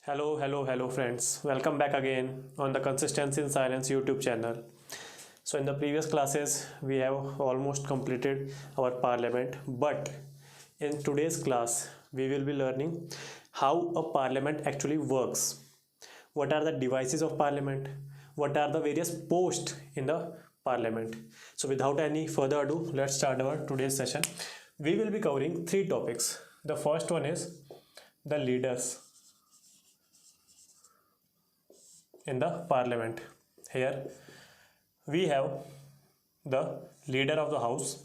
Hello, friends. Welcome back again on the Consistency in Silence YouTube channel. So, in the previous classes, we have almost completed our parliament, but in today's class, we will be learning how a parliament actually works. What are the devices of parliament? What are the various posts in the parliament? So, without any further ado, let's start our today's session. We will be covering three topics. The first one is the leaders in the parliament. Here we have the leader of the house,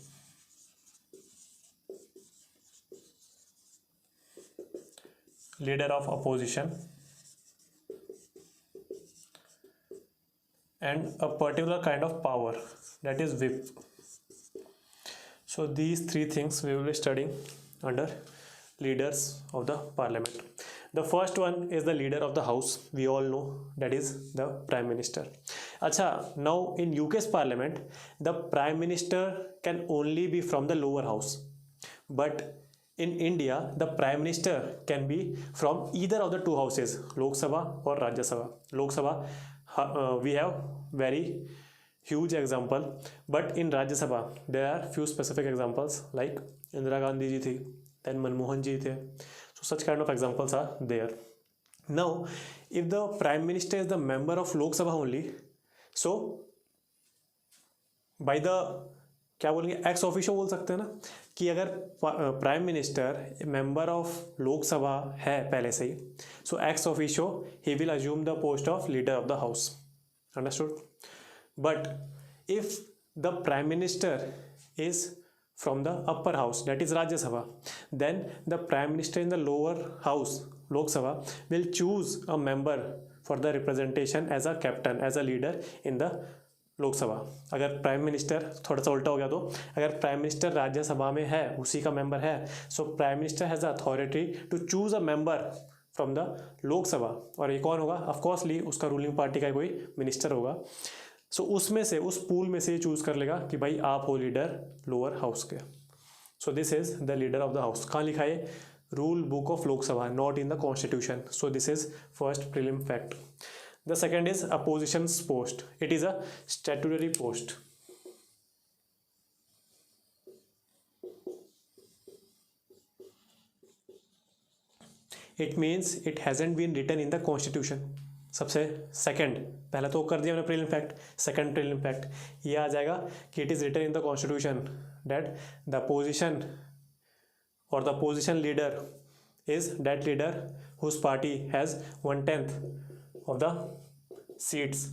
leader of opposition, and a particular kind of power, that is whip. So these three things we will be studying under leaders of the parliament. The first one is the leader of the house. We all know that is the prime minister. Acha, now in UK's parliament, the prime minister can only be from the lower house. But in India, the prime minister can be from either of the two houses, Lok Sabha or Rajya Sabha. Lok Sabha, we have very huge example, but in Rajya Sabha there are few specific examples like Indira Gandhi ji thi, then Manmohan ji the. So such kind of examples are there. Now, if the prime minister is the member of Lok Sabha only, so by the क्या बोलेंगे ex officio बोल सकते हैं ना कि अगर prime minister member of Lok Sabha है पहले से ही, so ex officio he will assume the post of leader of the house. Understood? But if the prime minister is from the upper house, that is Rajya Sabha, then the prime minister in the lower house, Lok Sabha, will choose a member for the representation as a captain, as a leader in the Lok Sabha. अगर prime minister, थोड़ा सा उल्टा हो गया तो, अगर prime minister Rajya Sabha में है, उसी का मेंबर है, so prime minister has authority to choose a member from the Lok Sabha. और ये कौन होगा? ऑफकोर्सली उसका रूलिंग पार्टी का कोई मिनिस्टर होगा. सो उसमें से, उस पूल में से चूज कर लेगा कि भाई आप हो लीडर लोअर हाउस के. So this is the leader of the house. कहाँ लिखा है? Rule book of Lok Sabha, not in the constitution. So this is first prelim fact. The second is opposition's post. It is a statutory post. It means it hasn't been written in the constitution. सबसे second, पहला तो कर दिया हमने prelim fact. Second prelim fact ये आ जाएगा कि it is written in the constitution that the position और the position leader is that leader whose party has 1/10 of the seats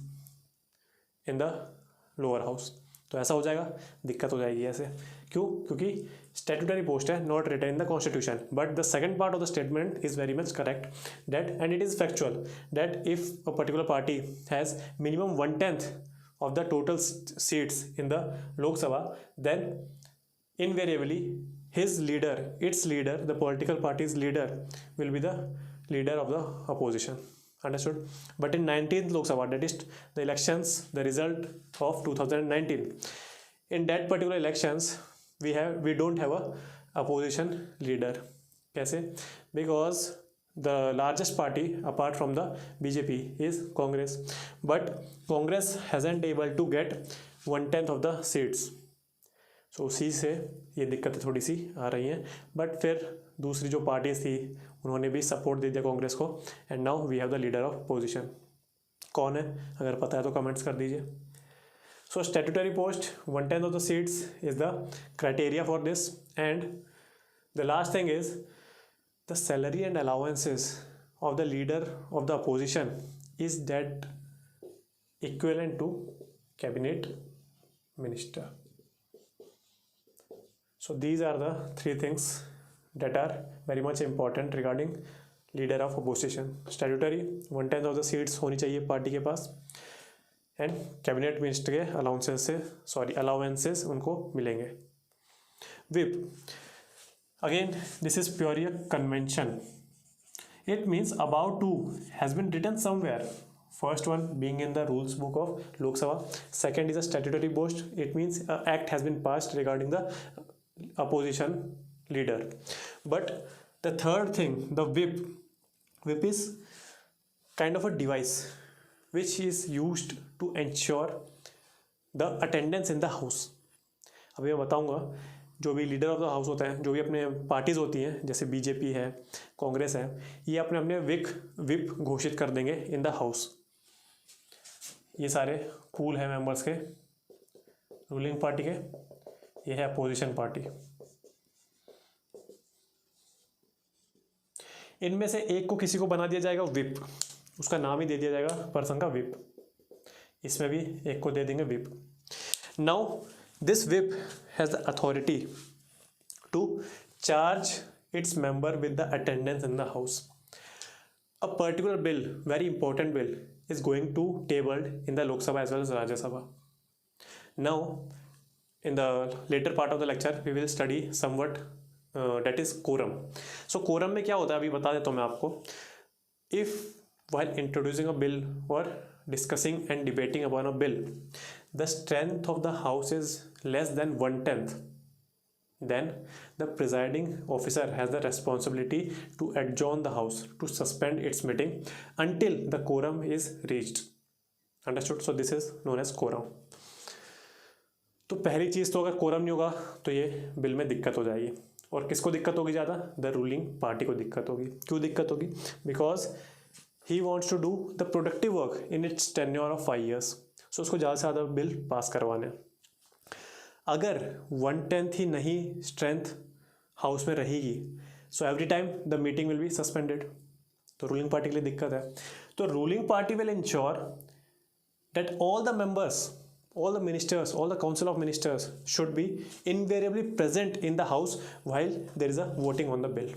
in the lower house. तो ऐसा हो जाएगा, दिक्कत हो जाएगी ऐसे. क्यों? क्योंकि स्टैट्यूटरी पोस्ट है, not written in the constitution. But the second part of the statement is very much correct, that and it is factual, that if a particular party has minimum 1/10 of the total seats in the Lok Sabha, then invariably his leader, its leader, the political party's leader will be the leader of the opposition. Understood? But in 19th Lok Sabha, that is the elections, the result of 2019, in that particular elections we don't have a opposition leader. कैसे? Because the largest party apart from the BJP is Congress, but Congress hasn't able to get 1/10 of the seats. सो उसी से ये दिक्कतें थोड़ी सी आ रही हैं. But फिर दूसरी जो पार्टीज थी उन्होंने भी सपोर्ट दे दिया कांग्रेस को, and now we have the leader of position. कौन है? अगर पता है तो कमेंट्स कर दीजिए. So statutory post, 1/10 of the seats is the criteria for this. And the last thing is the salary and allowances of the leader of the opposition is that equivalent to cabinet minister. So these are the three things that are very much important regarding leader of opposition. Statutory, 1/10 of the seats होनी चाहिए party के पास, and cabinet minister के allowances उनको मिलेंगे. Whip, again this is purely a convention. It means about to has been written somewhere. First one being in the rules book of Lok Sabha. Second is a statutory post. It means an act has been passed regarding the opposition leader. But the third thing, the whip is kind of a device which is used to ensure the attendance in the house. अभी मैं बताऊंगा जो भी leader of the house होता है, जो भी अपने पार्टीज होती हैं जैसे बीजेपी है, कांग्रेस है, ये अपने अपने विप घोषित कर देंगे इन द हाउस. ये सारे कूल है मेंबर्स के रूलिंग पार्टी के, ये है अपोजिशन पार्टी. इनमें से एक को किसी को बना दिया जाएगा विप, उसका नाम ही दे दिया जाएगा पर्सन का विप. इसमें भी एक को दे देंगे whip. Now this whip has the authority to charge its member with the attendance in the house. A particular bill, very important bill, is going to tabled in the Lok Sabha as well as Rajya Sabha. Now, in the later part of the lecture, we will study somewhat that is quorum. So quorum में क्या होता है अभी बता देता हूँ मैं आपको. If while introducing a bill or discussing and debating upon a bill, the strength of the house is less than 1/10, then the presiding officer has the responsibility to adjourn the house, to suspend its meeting until the quorum is reached. Understood? So this is known as quorum. तो पहली चीज़ तो अगर quorum नहीं होगा तो ये bill में दिक्कत हो जाएगी. और किसको दिक्कत होगी ज़्यादा? द रूलिंग पार्टी को दिक्कत होगी. क्यों दिक्कत होगी? Because he wants to do the productive work in its tenure of 5 years. So उसको ज़्यादा से ज़्यादा बिल पास करवाने हैं. अगर 1/10 ही नहीं स्ट्रेंथ हाउस में रहेगी, so every time the meeting will be suspended. तो रूलिंग पार्टी के लिए दिक्कत है. तो ruling party will ensure that all the members, all the ministers, all the council of ministers should be invariably present in the house while there is a voting on the bill.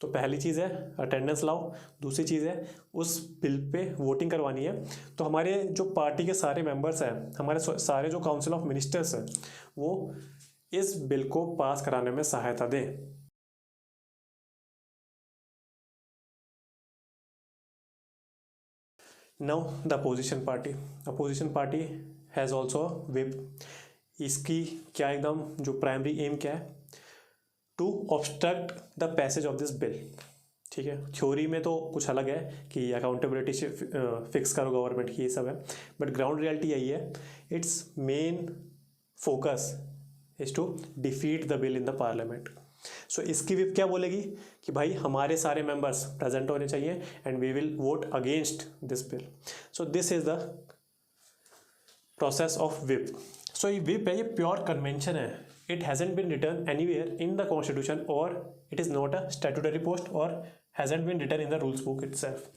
तो पहली चीज़ है attendance लाओ. दूसरी चीज़ है उस bill pay voting करवानी है. तो हमारे जो पार्टी के सारे मेंबर्स हैं, हमारे सारे जो काउंसिल ऑफ मिनिस्टर्स हैं, वो इस बिल को पास कराने में सहायता दें. Now the opposition party. Opposition party has also whip. इसकी क्या एकदम जो प्राइमरी एम क्या है? To obstruct the passage of this bill. ठीक है, थ्योरी में तो कुछ अलग है कि अकाउंटेबिलिटी फिक्स करो गवर्नमेंट की, ये सब है, बट ग्राउंड रियलिटी यही है. Its main focus is to defeat the bill in the parliament. So इसकी विप क्या बोलेगी कि भाई हमारे सारे मेंबर्स प्रेजेंट होने चाहिए and we will vote against this bill. So this is the process of whip. So ये विप है, ये प्योर कन्वेंशन है. It hasn't been written anywhere in the constitution और it is not a statutory post और hasn't been written in the rules book itself.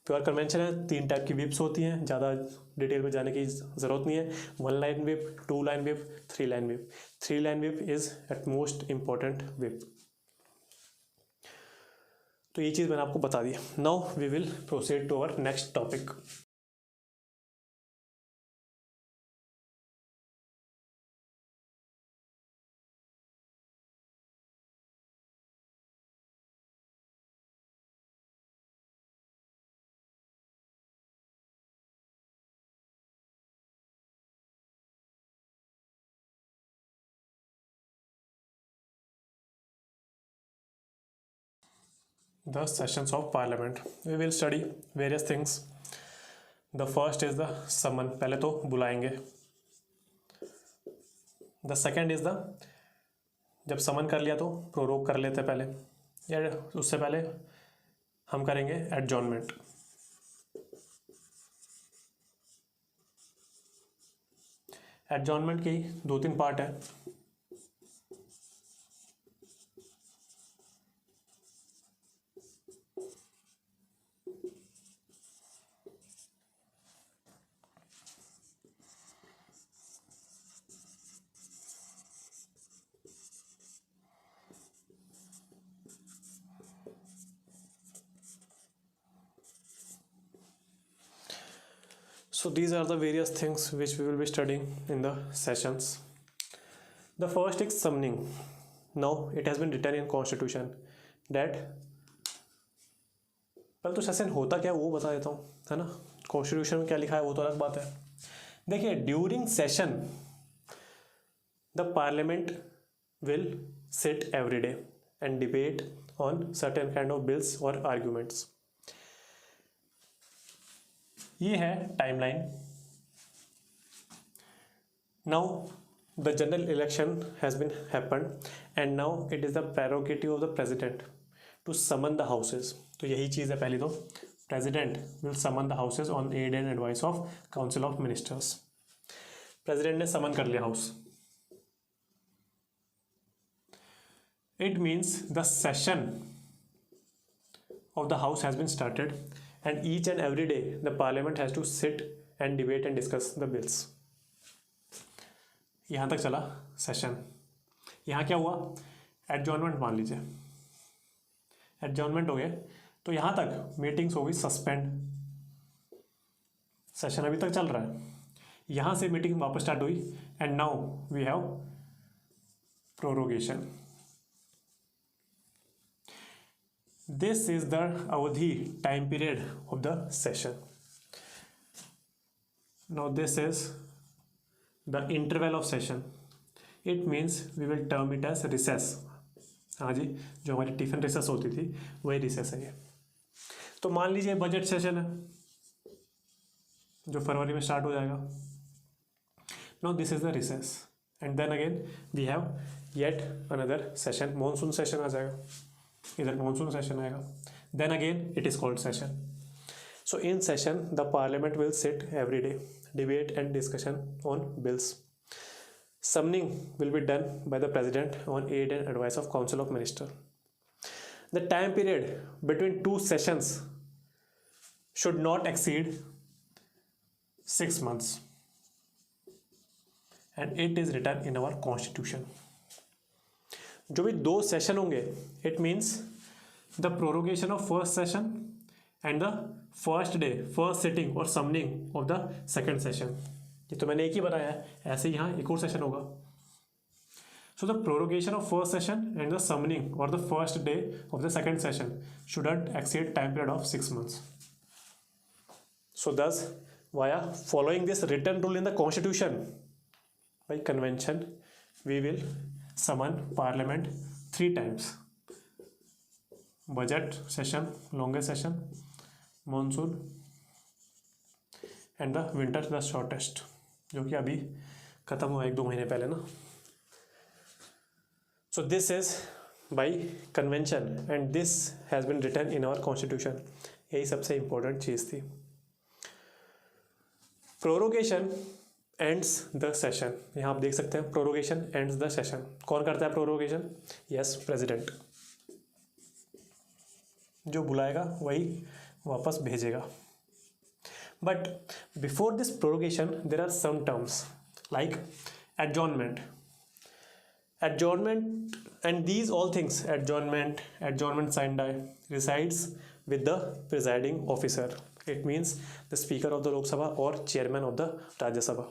Pure convention है. 3 type की विप्स होती हैं, ज़्यादा डिटेल में जाने की ज़रूरत नहीं है. 1 line whip, 2 line whip, 3 line whip. 3 line whip is at most important whip. तो ये चीज़ मैंने आपको बता दी. Now we will proceed to our next topic. The sessions of parliament. We will study various things. The first is the summon. पहले तो बुलाएंगे. The second is the जब समन कर लिया तो प्रोरोग कर लेते पहले, या उससे पहले हम करेंगे एडजॉर्नमेंट. एडजॉर्नमेंट की 2-3 पार्ट है. So these are the various things which we will be studying in the sessions. The first is summoning. Now it has been written in constitution that पहले तो सेशन होता क्या वो बता देता हूँ, है ना. कॉन्स्टिट्यूशन में क्या लिखा है वो तो अलग बात है. देखिए, during session the parliament will sit every day and debate on certain kind of bills or arguments. ये है timeline. Now the general election has been happened and now it is the prerogative of the president to summon the houses. तो यही चीज़ है पहली तो, president will summon the houses on aid and advice of council of ministers. president ने summon कर लिया house. It means the session of the house has been started and each and every day the parliament has to sit and debate and discuss the bills. यहाँ तक चला session. यहाँ क्या हुआ, adjournment मान लीजिए, एडजॉर्नमेंट हो गए तो यहाँ तक मीटिंग्स हो गई सस्पेंड, सेशन अभी तक चल रहा है. यहाँ से मीटिंग वापस स्टार्ट हुई and now we have prorogation. This is the अवधि, time period of the session. Now this is the interval of session. It means we will term it as recess. हाँ जी, जो हमारी टिफिन रिसेस होती थी वही recess है ये. तो मान लीजिए बजट सेशन है जो फरवरी में स्टार्ट हो जाएगा. Now this is the recess and then again we have yet another session. Monsoon session आ जाएगा, इधर मॉनसून सेशन आएगा. Then again it is called session. So in session, the parliament will sit every day, debate and discussion on bills. Summoning will be done by the president on aid and advice of council of minister. The time period between two sessions should not exceed 6 months. And it is written in our constitution. जो भी 2 session होंगे, it means the prorogation of first session and the first day, first sitting और summoning of the second session. ये तो मैंने एक ही बताया है, ऐसे ही यहाँ एक और सेशन होगा. So the prorogation of first session and the summoning और the first day of the second session shouldn't exceed time period of 6 months. So thus via following this written rule in the constitution by convention we will summon parliament 3 times. Budget session, longest session, monsoon and the winter the shortest, जो कि अभी ख़त्म हुआ 1-2 महीने पहले ना. So this is by convention and this has been written in our constitution. यही सबसे इम्पोर्टेंट चीज़ थी. Prorogation ends the session. यहाँ आप देख सकते हैं प्रोरोगेशन एंड्स द सेशन. कौन करता है प्रोरोगेशन? Yes, president. जो बुलाएगा वही वापस भेजेगा. But before this prorogation there are some terms like adjournment. Adjournment and these all things, adjournment sine die resides with the presiding officer. It means the speaker of the Lok Sabha और chairman of the Rajya Sabha.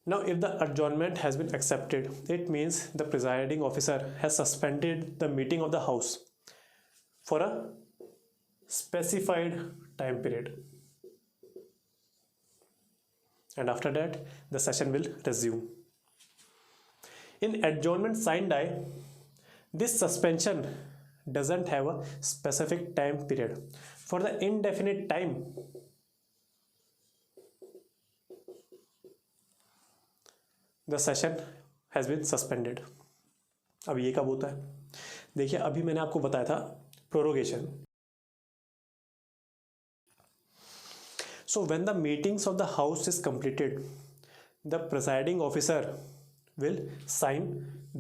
Now, if the adjournment has been accepted, it means the presiding officer has suspended the meeting of the House for a specified time period. And after that, the session will resume. In adjournment sine die, this suspension doesn't have a specific time period. For the indefinite time, the session has been suspended. अब ये कब होता है? देखिए, अभी मैंने आपको बताया था prorogation. So when the meetings of the House is completed, the presiding officer will sign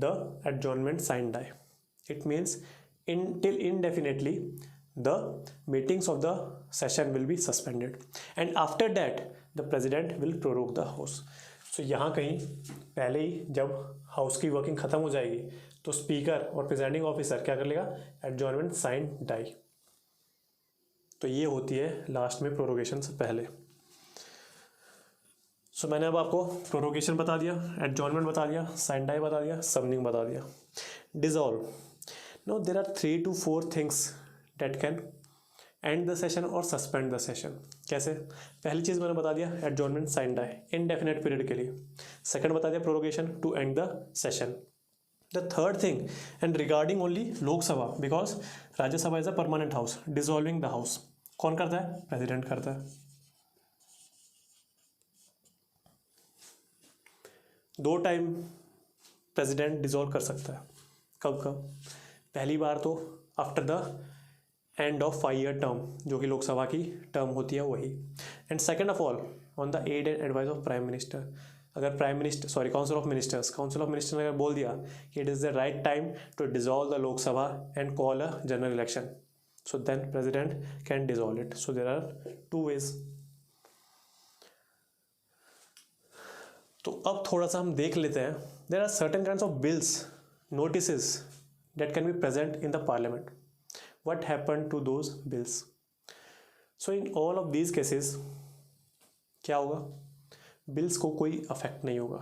the adjournment sine die. It means until indefinitely the meetings of the session will be suspended, and after that the president will prorogue the House. So यहाँ कहीं पहले ही जब house की working ख़त्म हो जाएगी तो speaker और प्रिजाइडिंग ऑफिसर क्या कर लेगा? Adjournment sine die. तो ये होती है लास्ट में प्रोरोगेशन से पहले. सो मैंने अब आपको प्रोरोगेशन बता दिया, एडजॉर्नमेंट बता दिया, साइन डाई बता दिया, समनिंग बता दिया. Dissolve. No, there are 3 to 4 things that can end the session और सस्पेंड द सेशन. कैसे? पहली चीज़ मैंने बता दिया adjournment sine die indefinite period के लिए. सेकंड बता दिया prorogation to end the session. The third thing and regarding only Lok Sabha, because Rajya Sabha is a permanent house, dissolving the house. कौन करता है? प्रेसिडेंट करता है। दो टाइम प्रेसिडेंट डिसॉल्व कर सकता है। कब कब? पहली बार तो after the end of 5 year term, जो कि लोकसभा की टर्म होती है वही। And second of all on the aid and advice of prime minister. अगर prime minister council of minister ने अगर बोल दिया कि it is the right time to dissolve the Lok Sabha and call a general election, so then president can dissolve it. So there are 2 ways। तो अब थोड़ा सा हम देख लेते हैं, there are certain kinds of bills, notices that can be present in the parliament. What happened to those bills? So in all of these cases क्या होगा? बिल्स को कोई अफेक्ट नहीं होगा।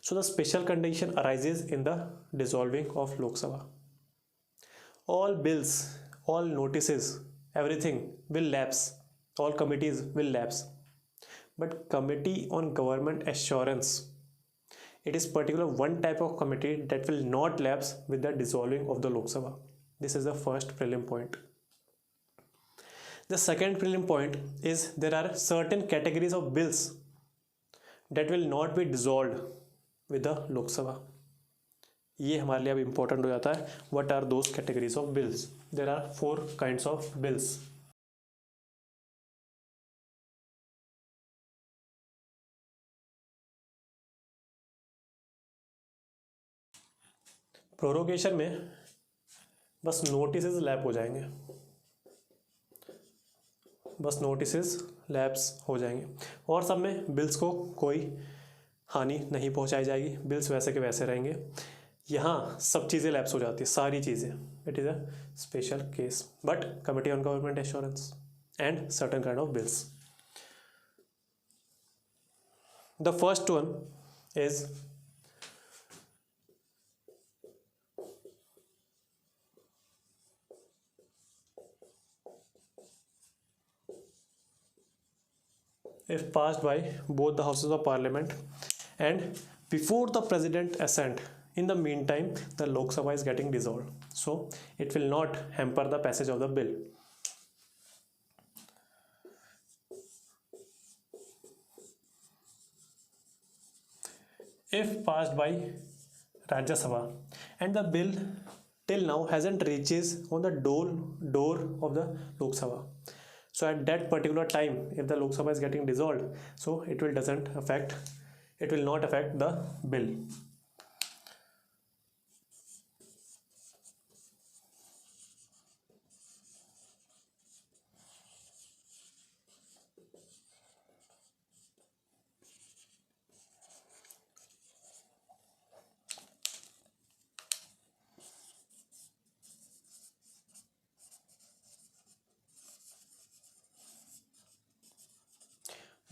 So the special condition arises in the dissolving of Lok Sabha. All bills, all notices, everything will lapse. All committees will lapse. But Committee on Government Assurance, it is particular one type of committee that will not lapse with the dissolving of the Lok Sabha. This is the first prelim point. The second prelim point is there are certain categories of bills that will not be dissolved with the Lok Sabha. ये हमारे लिए अब important हो जाता है. What are those categories of bills? There are 4 kinds of bills. Prorogation में बस notices lap हो जाएंगे, बस नोटिसेस लैप्स हो जाएंगे, और सब में बिल्स को कोई हानि नहीं पहुंचाई जाएगी, बिल्स वैसे के वैसे रहेंगे। यहाँ सब चीज़ें लैप्स हो जाती है, सारी चीज़ें। It is a special case, but committee on government assurance and certain kind of bills. The first one is if passed by both the houses of parliament and before the president assent. In the meantime, the Lok Sabha is getting dissolved, so it will not hamper the passage of the bill. If passed by Rajya Sabha and the bill till now hasn't reaches on the door of the Lok Sabha, so at that particular time if the Lok Sabha is getting dissolved, so it will not affect the bill.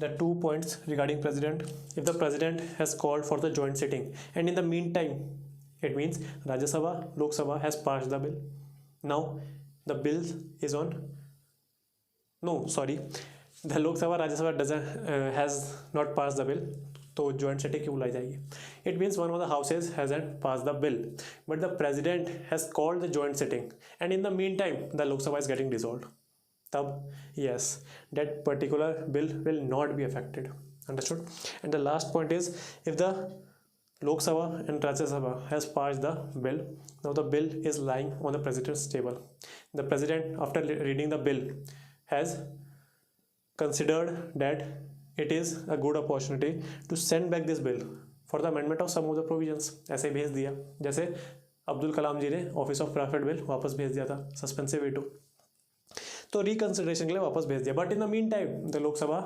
The 2 points regarding president: if the president has called for the joint sitting and in the meantime, it means Rajya Sabha, Lok Sabha has passed the bill, now the bill is on, no sorry, the Lok Sabha Rajya Sabha doesn't has not passed the bill, तो joint sitting क्यों बुलाई जाएगी? It means one of the houses hasn't passed the bill, but the president has called the joint sitting and in the meantime the Lok Sabha is getting dissolved. तब yes, that particular bill will not be affected. Understood? And the last point is, if the Lok Sabha and Rajya Sabha has passed the bill, now the bill is lying on the president's table. The president, after reading the bill, has considered that it is a good opportunity to send back this bill for the amendment of some of the provisions. ऐसे भेज दिया, जैसे अब्दुल कलाम जी ने office of private bill वापस भेज दिया था, suspensive veto, तो रिकंसिडरेशन के लिए वापस भेज दिया, but in the mean time the Lok Sabha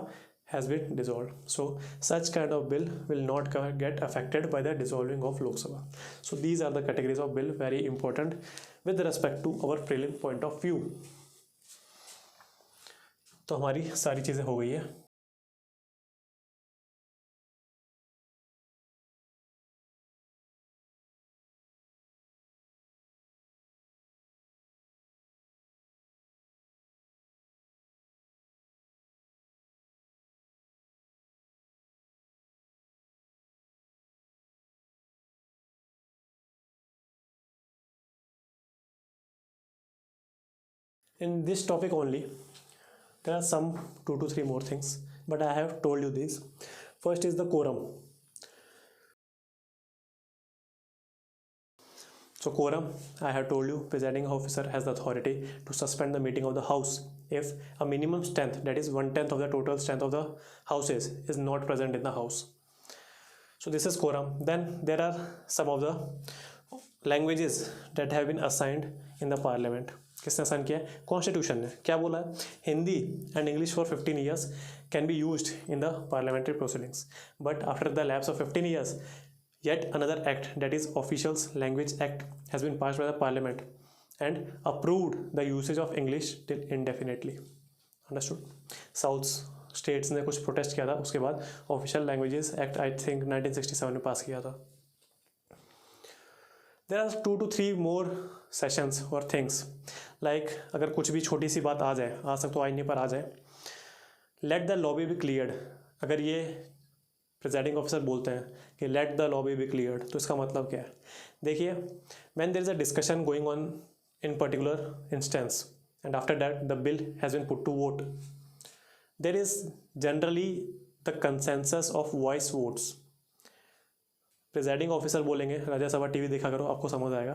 has been dissolved, so such kind of bill will not get affected by the dissolving of Lok Sabha. So these are the categories of bill, very important with respect to our prelim point of view. तो हमारी सारी चीज़ें हो गई है। In this topic only, there are some 2 to 3 more things, but I have told you these. First is the quorum. So quorum, I have told you, presiding officer has the authority to suspend the meeting of the house if a minimum strength, that is 1/10 of the total strength of the houses, is not present in the house. So this is quorum. Then there are some of the languages that have been assigned in the parliament. किसने assign किया है? Constitution ने क्या बोला है? Hindi and English for 15 years can be used in the parliamentary proceedings, but after the lapse of 15 years yet another act, that is officials language act, has been passed by the parliament and approved the usage of english till indefinitely. Understood? South states ने कुछ protest किया था, उसके बाद official languages act I think 1967 में pass किया था. There are 2 to 3 more sessions or things, like अगर कुछ भी छोटी सी बात आ जाए, आ सकता तो आईने पर आ जाए, let the lobby be cleared. अगर ये प्रिजाइडिंग ऑफिसर बोलते हैं कि let the lobby be cleared, तो इसका मतलब क्या है? देखिए, when there is a discussion going on in particular instance and after that the bill has been put to vote, there is generally the consensus of voice votes. Presiding officer बोलेंगे, Rajya Sabha TV देखा करो आपको समझ आएगा.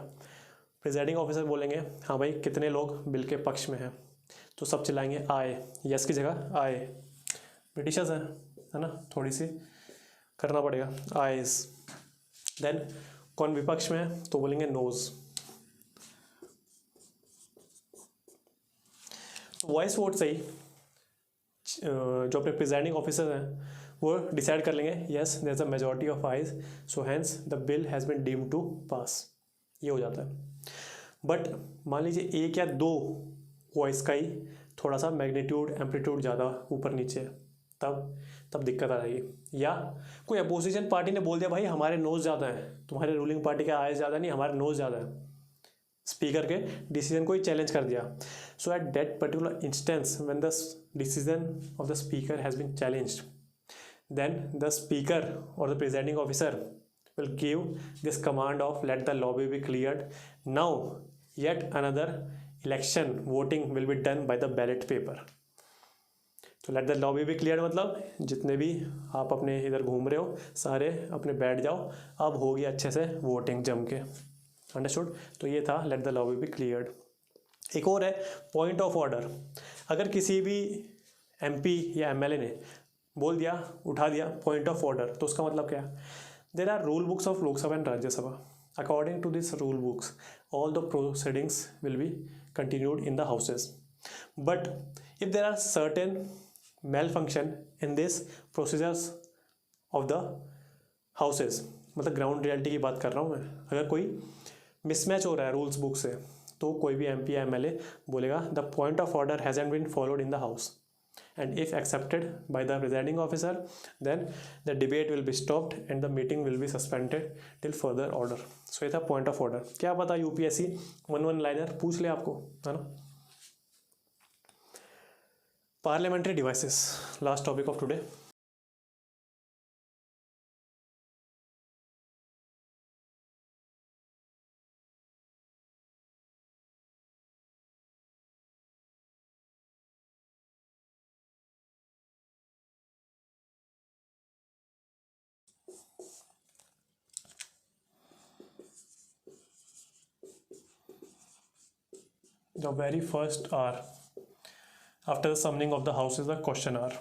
Presiding officer बोलेंगे हाँ भाई कितने लोग बिल के पक्ष में हैं, तो सब चिल्लाएंगे आए, यस की जगह आए. ब्रिटिशर्स हैं, है ना, थोड़ी सी करना पड़ेगा, आइज. देन कौन विपक्ष में है, तो बोलेंगे नोज. वॉइस वोट से ही जो अपने प्रिजाइडिंग ऑफिसर हैं वो डिसाइड कर लेंगे yes there is a majority of ayes, so hence the bill has been deemed to pass. ये हो जाता है. बट मान लीजिए एक या दो वॉइस का ही थोड़ा सा मैग्नीट्यूड एम्पलीट्यूड ज़्यादा ऊपर नीचे है, तब दिक्कत आ जाएगी. या कोई अपोजिशन पार्टी ने बोल दिया भाई हमारे नोज ज़्यादा हैं, तुम्हारे रूलिंग पार्टी का आय ज़्यादा नहीं, हमारे नोज ज़्यादा है, स्पीकर के डिसीजन को ही चैलेंज कर दिया. So at that particular instance when the decision of the speaker has been challenged, then the speaker or the presiding officer will give this command of let the lobby be cleared. Now yet another election voting will be done by the ballot paper. तो let the lobby be cleared मतलब जितने भी आप अपने इधर घूम रहे हो सारे अपने बैठ जाओ, अब होगी अच्छे से वोटिंग जम के. अंडरस्टूड? तो ये था let the lobby be cleared. एक और है पॉइंट ऑफ ऑर्डर. अगर किसी भी एमपी या एमएलए ने बोल दिया, उठा दिया पॉइंट ऑफ ऑर्डर, तो उसका मतलब क्या है? There are rule books of Lok Sabha and Rajya Sabha. According to this rule books all the proceedings will be continued in the houses. But if there are certain malfunction in this procedures of the houses, मतलब ground reality की बात कर रहा हूँ मैं, अगर कोई mismatch हो रहा है रूल्स बुक से, तो कोई भी एमपी या एमएलए बोलेगा the point of order hasn't been followed in the house, and if accepted by the presiding officer then the debate will be stopped and the meeting will be suspended till further order. So ये था point of order. क्या पता UPSC 1 liner पूछ ले आपको, है ना. Parliamentary devices, last topic of today. The very first hour after the summoning of the house is the question hour.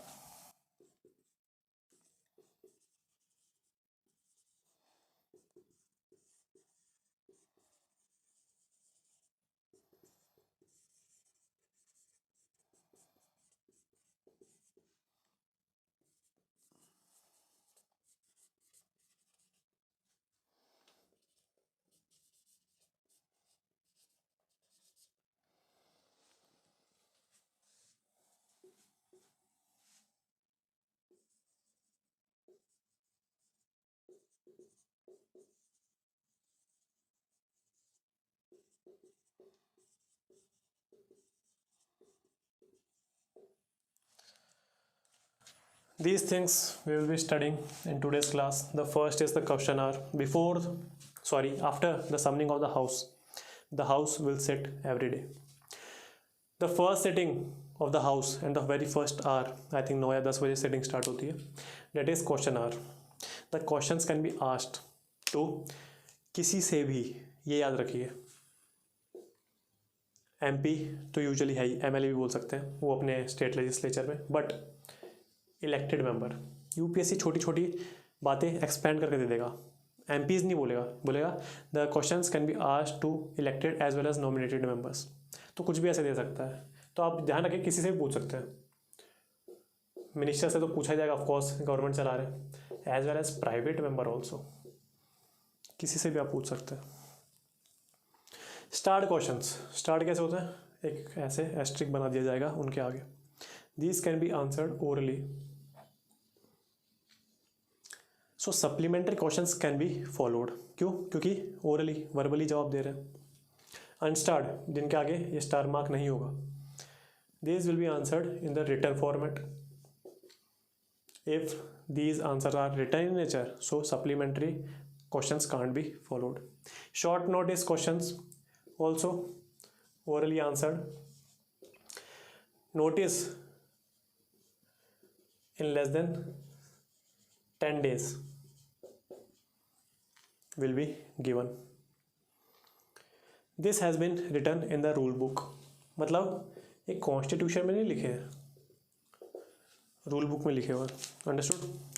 These things we will be studying in today's class. The first is the question hour. After the summoning of the house will sit every day. The first sitting of the house and the very first hour, I think 9 या 10 बजे sitting start होती है, that is question hour. The questions can be asked to किसी से भी, ये याद रखिए. MP तो यूजुअली है ही, MLA भी बोल सकते हैं, वो अपने स्टेट लेजिस्लेचर में, बट इलेक्टेड मेंबर. UPSC छोटी छोटी बातें एक्सपेंड करके दे देगा. MPs नहीं बोलेगा, बोलेगा the questions can be asked to elected as well as nominated members. तो कुछ भी ऐसे दे सकता है. तो आप ध्यान रखें, किसी से भी पूछ सकते हैं. मिनिस्टर से तो पूछा जाएगा, ऑफकोर्स गवर्नमेंट चला रहे हैं, as well as private member also, किसी से भी आप पूछ सकते हैं. स्टार्ट क्वेश्चंस, स्टार्ट कैसे होते हैं, एक ऐसे एस्ट्रिक बना दिया जाएगा उनके आगे. These can be answered orally. So supplementary questions can be followed. क्यों? क्योंकि ओरली, वर्बली जवाब दे रहे हैं. अनस्टार्ड, जिनके आगे ये स्टार मार्क नहीं होगा, these will be answered in the written format. If these answer are written in nature, so supplementary questions can't be followed. Short notice questions also orally answered. Notice in less than 10 days will be given. This has been written in the rule book. मतलब एक constitution में नहीं लिखे हैं, rule book में लिखे हुए. Understood?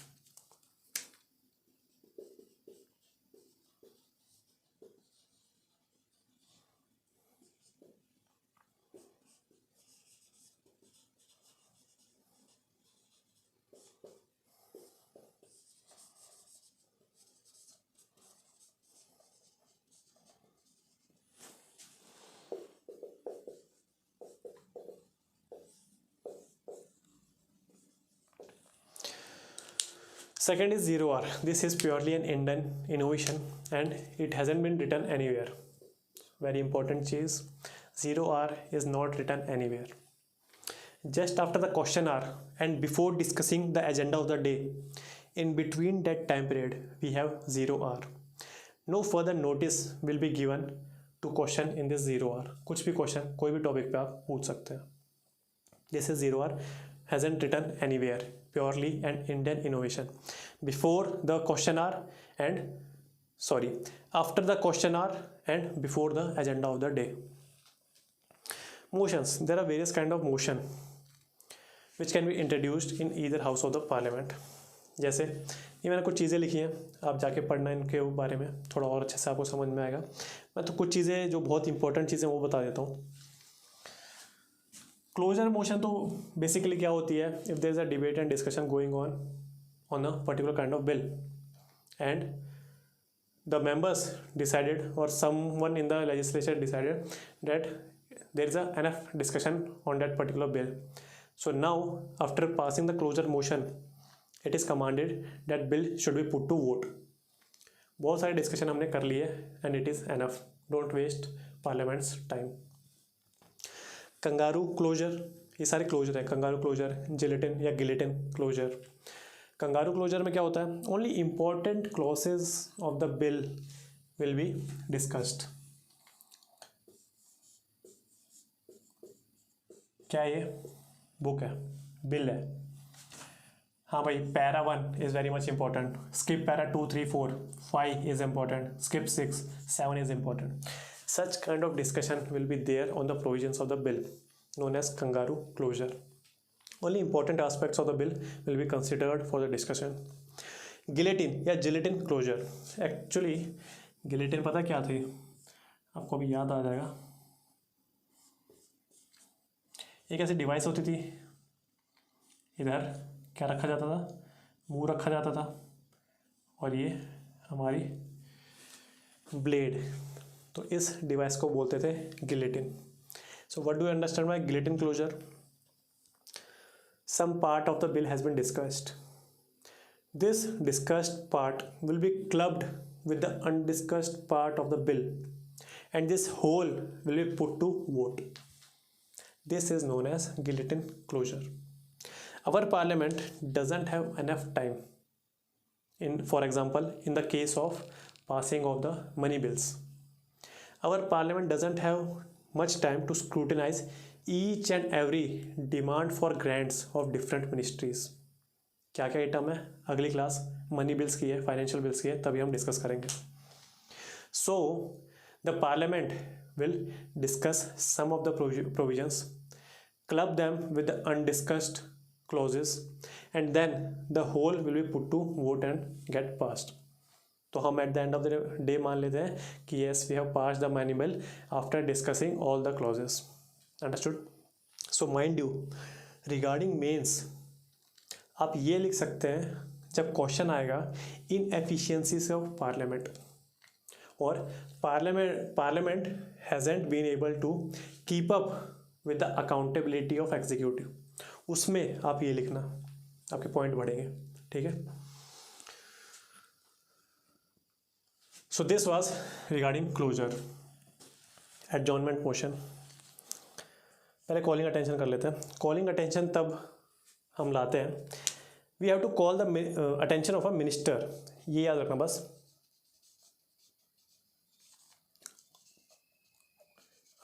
Second is 0R. This is purely an Indian innovation and it hasn't been written anywhere. Very important cheese. 0R is not written anywhere. Just after the question hour and before discussing the agenda of the day, in between that time period, we have 0R. No further notice will be given to question in this 0R. कुछ भी question, कोई भी topic पे आप पूछ सकते हैं. This is 0R. Hasn't written anywhere, purely an Indian innovation. Before the question hour and after the question hour and before the agenda of the day. Motions, there are various kind of motion which can be introduced in either house of the parliament. जैसे ये मैंने कुछ चीज़ें लिखी हैं, आप जाके पढ़ना इनके बारे में, थोड़ा और अच्छे से आपको समझ में आएगा. मैं तो कुछ चीज़ें जो बहुत इंपॉर्टेंट चीज़ें वो बता देता हूँ. क्लोजर मोशन तो बेसिकली क्या होती है, if there is a debate and discussion going on a particular kind of bill and the members decided और someone in the legislature decided that there is a enough discussion on that particular bill. So now after passing the closure motion it is commanded that bill should be put to vote. बहुत सारे discussion हमने कर लिए and it is enough. Don't waste parliament's time. Kangaroo closure, ये सारे closure है. Kangaroo closure, gelatin या guillotine closure. Kangaroo closure में क्या होता है, only important clauses of the bill will be discussed. क्या ये बुक है, बिल है? हाँ भाई, para 1 is very much important. Skip para 2, 3, 4, 5 is important. Skip 6, 7 is important. Such kind of discussion will be there on the provisions of the bill known as kangaroo closure. Only important aspects of the bill will be considered for the discussion. Guillotine या gelatin closure. Actually guillotine पता क्या थी, आपको अभी याद आ जाएगा. एक ऐसी डिवाइस होती थी, इधर क्या रखा जाता था, मुंह रखा जाता था और ये हमारी ब्लेड. तो इस डिवाइस को बोलते थे guillotine. So what do you understand by guillotine closure? Some part of the bill has been discussed. This discussed part will be clubbed with the undiscussed part of the bill and this whole will be put to vote. This is known as guillotine closure. Our parliament doesn't have enough time for example in the case of passing of the money bills. Our parliament doesn't have much time to scrutinize each and every demand for grants of different ministries. क्या क्या item है, अगली class money bills की है, financial bills की है, तभी हम डिस्कस करेंगे। So the parliament will discuss some of the provisions, club them with the undiscussed clauses, and then the whole will be put to vote and get passed. तो हम at the end of the day मान लेते हैं कि yes we have passed the money bill after discussing all the clauses. Understood? So mind you, regarding mains आप ये लिख सकते हैं जब क्वेश्चन आएगा inefficiencies of parliament और parliament hasn't been able to keep up with the accountability of executive, उसमें आप ये लिखना, आपके पॉइंट बढ़ेंगे। ठीक है, so this was regarding closure. Adjournment motion, पहले कॉलिंग अटेंशन कर लेते हैं। कॉलिंग अटेंशन तब हम लाते हैं, we have to call the attention of a minister, ये याद रखना बस।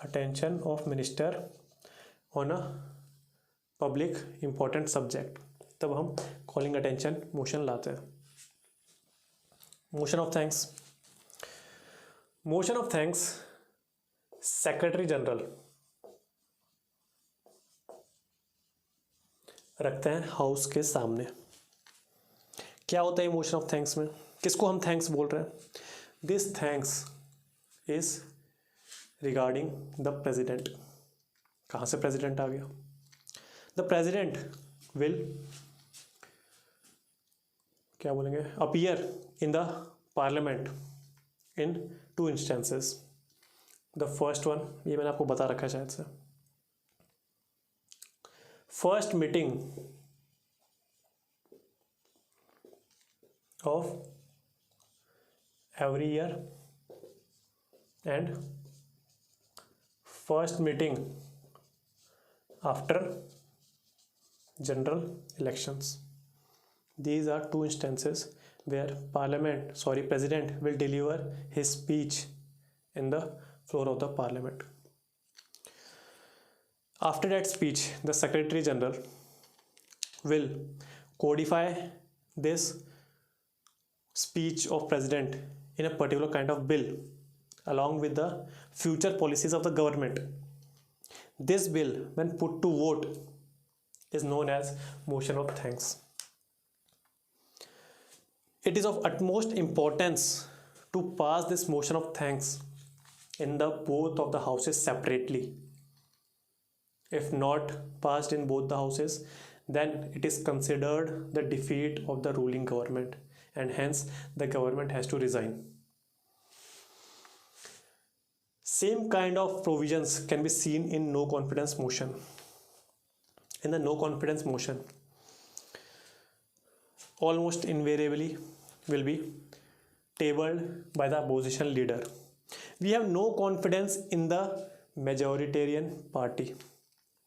Attention of minister on a public important subject, तब हम कॉलिंग अटेंशन मोशन लाते हैं। Motion of thanks, motion of thanks secretary general रखते हैं हाउस के सामने। क्या होता है मोशन ऑफ थैंक्स में, किसको हम थैंक्स बोल रहे हैं? This thanks is regarding the president. कहाँ से प्रेसिडेंट आ गया? द प्रेसिडेंट विल क्या बोलेंगे, appear in the parliament in 2 instances. The first one, ये मैंने आपको बता रखा है शायद से, first meeting of every year and first meeting after general elections. These are 2 instances where president will deliver his speech in the floor of the parliament. After that speech, the secretary general will codify this speech of president in a particular kind of bill along with the future policies of the government. This bill, when put to vote, is known as motion of thanks. It is of utmost importance to pass this motion of thanks in the both of the houses separately. If not passed in both the houses, then it is considered the defeat of the ruling government, and hence the government has to resign. Same kind of provisions can be seen in no confidence motion. In the no confidence motion, almost invariably will be tabled by the opposition leader. We have no confidence in the majoritarian party,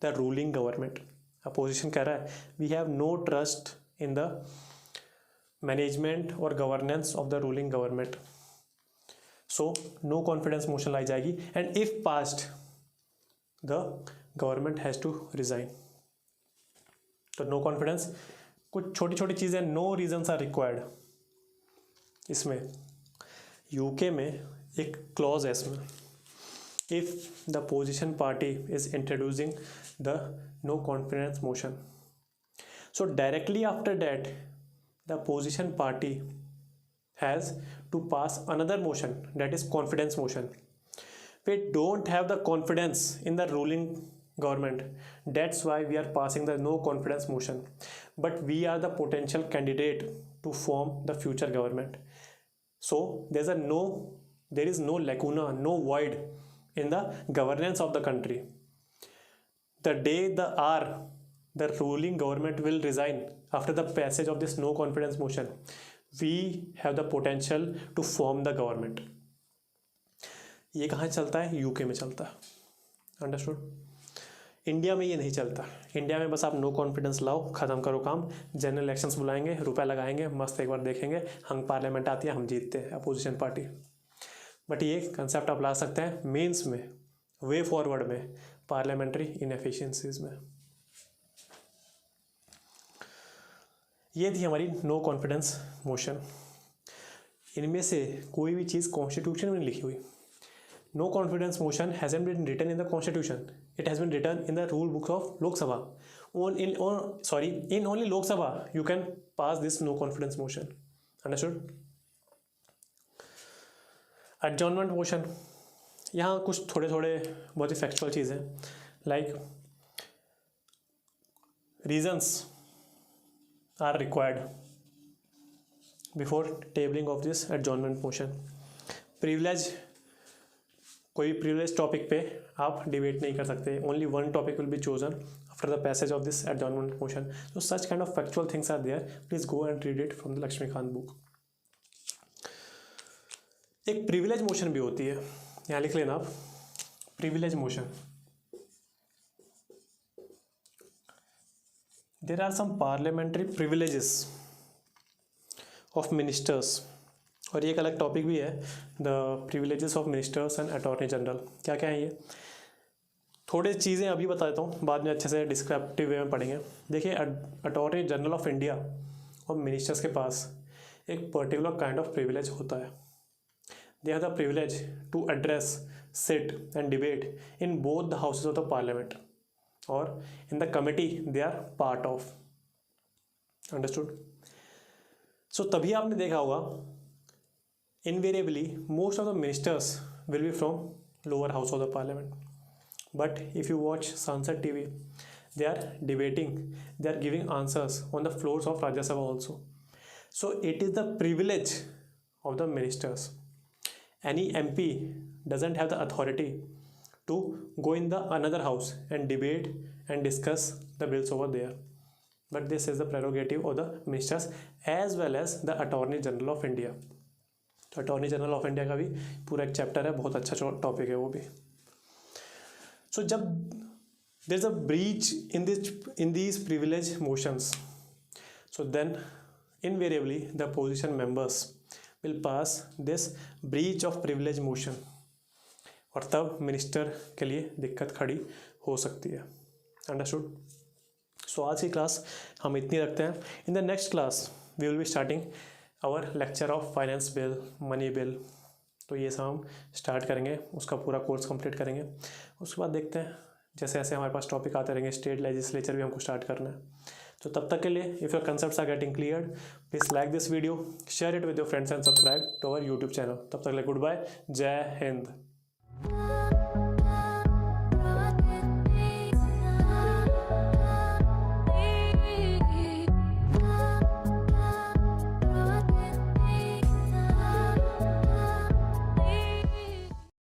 the ruling government. Opposition कह रहा है we have no trust in the management or governance of the ruling government. So no confidence motion लाई जाएगी, and if passed the government has to resign. तो no confidence, कुछ छोटी छोटी चीज़ें, no reasons are required. इसमें UK में एक clause है इसमें, if the opposition party is introducing the no confidence motion, so directly after that the opposition party has to pass another motion, that is confidence motion. We don't have the confidence in the ruling government, that's why we are passing the no confidence motion, but we are the potential candidate to form the future government. So there is no lacuna, no void in the governance of the country. The day the ruling government will resign after the passage of this no confidence motion, we have the potential to form the government. ये कहाँ चलता है? UK में चलता है। Understood? India में ये नहीं चलता। इंडिया में बस आप नो कॉन्फिडेंस लाओ, ख़त्म करो काम, जनरल इलेक्शंस बुलाएंगे, रुपया लगाएंगे, मस्त एक बार देखेंगे, हम पार्लियामेंट आती है, हम जीतते हैं, अपोजिशन पार्टी। बट ये कंसेप्ट आप ला सकते हैं मेंस में, वे फॉरवर्ड में, पार्लियामेंट्री इनएफिशिएंसीज में। ये थी हमारी नो कॉन्फिडेंस मोशन। इनमें से कोई भी चीज़ कॉन्स्टिट्यूशन में नहीं लिखी हुई। No confidence motion hasn't been written in the constitution, it has been written in the rule books of Lok Sabha. in only Lok Sabha you can pass this no confidence motion. Understood? Adjournment motion, यहाँ कुछ थोड़े बहुत ही factual चीज़ है, like reasons are required before tabling of this adjournment motion. Privilege, कोई privilege topic पे आप debate नहीं कर सकते, only one topic will be chosen after the passage of this adjournment motion. So such kind of factual things are there. Please go and read it from the Lakshmikant book. एक privilege motion भी होती है, यहाँ लिख लेना आप, privilege motion. There are some parliamentary privileges of ministers, और ये एक अलग टॉपिक भी है, the privileges of ministers and attorney general। क्या क्या है ये, थोड़ी चीज़ें अभी बता देता हूँ, बाद में अच्छे से डिस्क्रिप्टिव वे में पढ़ेंगे। देखिए, अटॉर्नी जनरल ऑफ इंडिया और मिनिस्टर्स के पास एक पर्टिकुलर काइंड ऑफ प्रिविलेज होता है। They have the privilege to address, sit and debate in both the houses of the parliament और in the committee they are part of. Understood? So तभी आपने देखा होगा invariably most of the ministers will be from lower house of the parliament. But if you watch Sansad TV, they are debating, they are giving answers on the floors of Rajya Sabha also. So it is the privilege of the ministers. Any MP doesn't have the authority to go in the another house and debate and discuss the bills over there. But this is the prerogative of the ministers as well as the Attorney General of India. तो Attorney General of India का भी पूरा एक chapter है, बहुत अच्छा topic है वो भी। So जब there is a breach in these privilege motions, so then invariably the opposition members will pass this breach of privilege motion, और तब मिनिस्टर के लिए दिक्कत खड़ी हो सकती है। अंडरस्टूड? सो आज की क्लास हम इतनी रखते हैं। In the next class we will be starting our lecture of finance bill, money bill. तो ये सब हम स्टार्ट करेंगे, उसका पूरा कोर्स कंप्लीट करेंगे। उसके बाद देखते हैं जैसे जैसे हमारे पास टॉपिक आते रहेंगे, स्टेट लेजिस्लेचर भी हमको स्टार्ट करना है। तो तब तक के लिए if your concepts are getting clear, please like this video, share it with your friends and subscribe to our YouTube channel. तब तक के लिए गुड बाय, जय हिंद।